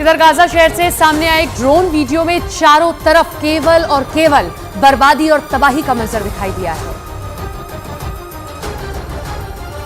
इधर गाजा शहर से सामने आए एक ड्रोन वीडियो में चारों तरफ केवल और केवल बर्बादी और तबाही का मंजर दिखाई दिया है।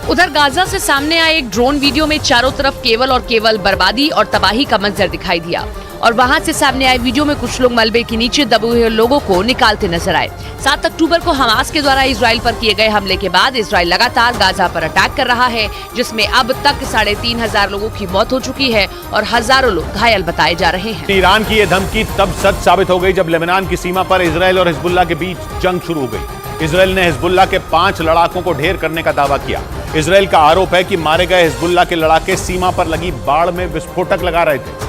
उधर गाजा से सामने आए एक ड्रोन वीडियो में चारों तरफ केवल और केवल बर्बादी और तबाही का मंजर दिखाई दिया और वहां से सामने आए वीडियो में कुछ लोग मलबे के नीचे दबे हुए लोगों को निकालते नजर आए। 7 अक्टूबर को हमास के द्वारा इजराइल पर किए गए हमले के बाद इजराइल लगातार गाजा पर अटैक कर रहा है, जिसमें अब तक 3,500 लोगों की मौत हो चुकी है और हजारों लोग घायल बताए जा रहे हैं। ईरान की ये धमकी तब सच साबित हो गई जब लेबनान की सीमा पर इजराइल और हिजबुल्लाह के बीच जंग शुरू हो गई। इजराइल ने हिजबुल्लाह के 5 लड़ाकों को ढेर करने का दावा किया। इजराइल का आरोप है कि मारे गए हिजबुल्लाह के लड़ाके सीमा पर लगी बाड़ में विस्फोटक लगा रहे थे,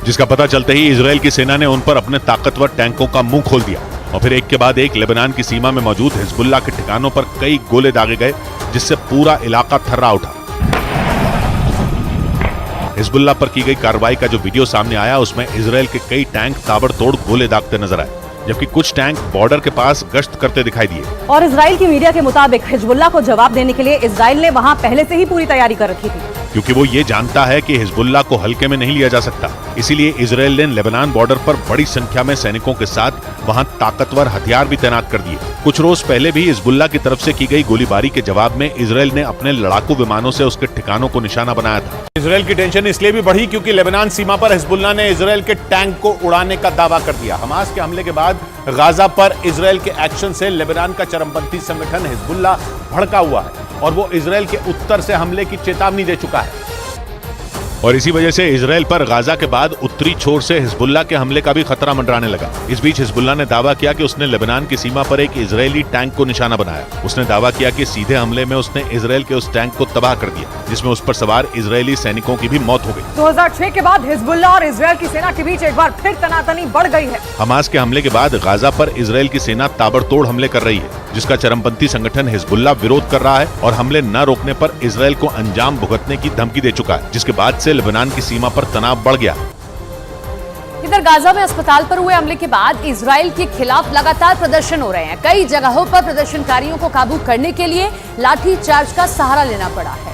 जिसका पता चलते ही इजराइल की सेना ने उन पर अपने ताकतवर टैंकों का मुंह खोल दिया और फिर एक के बाद एक लेबनान की सीमा में मौजूद हिजबुल्लाह के ठिकानों पर कई गोले दागे गए, जिससे पूरा इलाका थर्रा उठा। हिजबुल्लाह पर की गई कार्रवाई का जो वीडियो सामने आया उसमें इजराइल के कई टैंक ताबड़तोड़ गोले दागते नजर आए, जबकि कुछ टैंक बॉर्डर के पास गश्त करते दिखाई दिए। और इजराइल की मीडिया के मुताबिक हिजबुल्लाह को जवाब देने के लिए इजराइल ने वहां पहले से ही पूरी तैयारी कर रखी थी, क्योंकि वो ये जानता है कि हिजबुल्लाह को हल्के में नहीं लिया जा सकता। इसीलिए इजराइल ने लेबनान बॉर्डर पर बड़ी संख्या में सैनिकों के साथ वहां ताकतवर हथियार भी तैनात कर दिए। कुछ रोज पहले भी हिजबुल्लाह की तरफ से की गई गोलीबारी के जवाब में इजराइल ने अपने लड़ाकू विमानों से उसके ठिकानों को निशाना बनाया था। इजराइल की टेंशन इसलिए भी बढ़ी क्योंकि लेबनान सीमा पर हिजबुल्लाह ने इजराइल के टैंक को उड़ाने का दावा कर दिया। हमास के हमले के बाद गाजा पर इजराइल के एक्शन से लेबनान का चरमपंथी संगठन हिजबुल्लाह भड़का हुआ है और वो इजराइल के उत्तर से हमले की चेतावनी दे चुका है। और इसी वजह से इजराइल पर गाजा के बाद उत्तरी छोर से हिजबुल्लाह के हमले का भी खतरा मंडराने लगा। इस बीच हिजबुल्लाह ने दावा किया कि उसने लेबनान की सीमा पर एक इजरायली टैंक को निशाना बनाया। उसने दावा किया कि सीधे हमले में उसने इजराइल के उस टैंक को तबाह कर दिया, जिसमें उस पर सवार इजरायली सैनिकों की भी मौत हो गई। 2006 के बाद हिजबुल्लाह और इजराइल की सेना के बीच एक बार फिर तनातनी बढ़ गई है। हमास के हमले के बाद गाजा पर इजराइल की सेना ताबड़तोड़ हमले कर रही है, जिसका चरमपंथी संगठन हिजबुल्लाह विरोध कर रहा है और हमले न रोकने पर इजराइल को अंजाम भुगतने की धमकी दे चुका है, जिसके बाद से लेबनान की सीमा पर तनाव बढ़ गया। इधर गाजा में अस्पताल पर हुए हमले के बाद इजराइल के खिलाफ लगातार प्रदर्शन हो रहे हैं। कई जगहों पर प्रदर्शनकारियों को काबू करने के लिए लाठी चार्ज का सहारा लेना पड़ा है।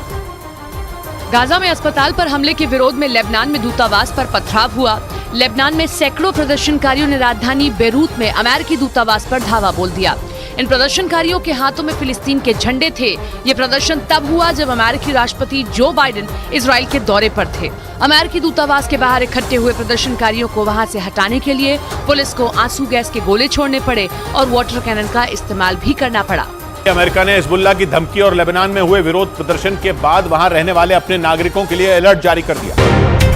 गाजा में अस्पताल पर हमले के विरोध में लेबनान में दूतावास पर पथराव हुआ। लेबनान में सैकड़ों प्रदर्शनकारियों ने राजधानी बेरूत में अमेरिकी दूतावास पर धावा बोल दिया। इन प्रदर्शनकारियों के हाथों में फिलिस्तीन के झंडे थे। ये प्रदर्शन तब हुआ जब अमेरिकी राष्ट्रपति जो बाइडेन इजराइल के दौरे पर थे। अमेरिकी दूतावास के बाहर इकट्ठे हुए प्रदर्शनकारियों को वहां से हटाने के लिए पुलिस को आंसू गैस के गोले छोड़ने पड़े और वाटर कैनन का इस्तेमाल भी करना पड़ा। अमेरिका ने हिजबुल्लाह की धमकी और लेबनान में हुए विरोध प्रदर्शन के बाद वहां रहने वाले अपने नागरिकों के लिए अलर्ट जारी कर दिया।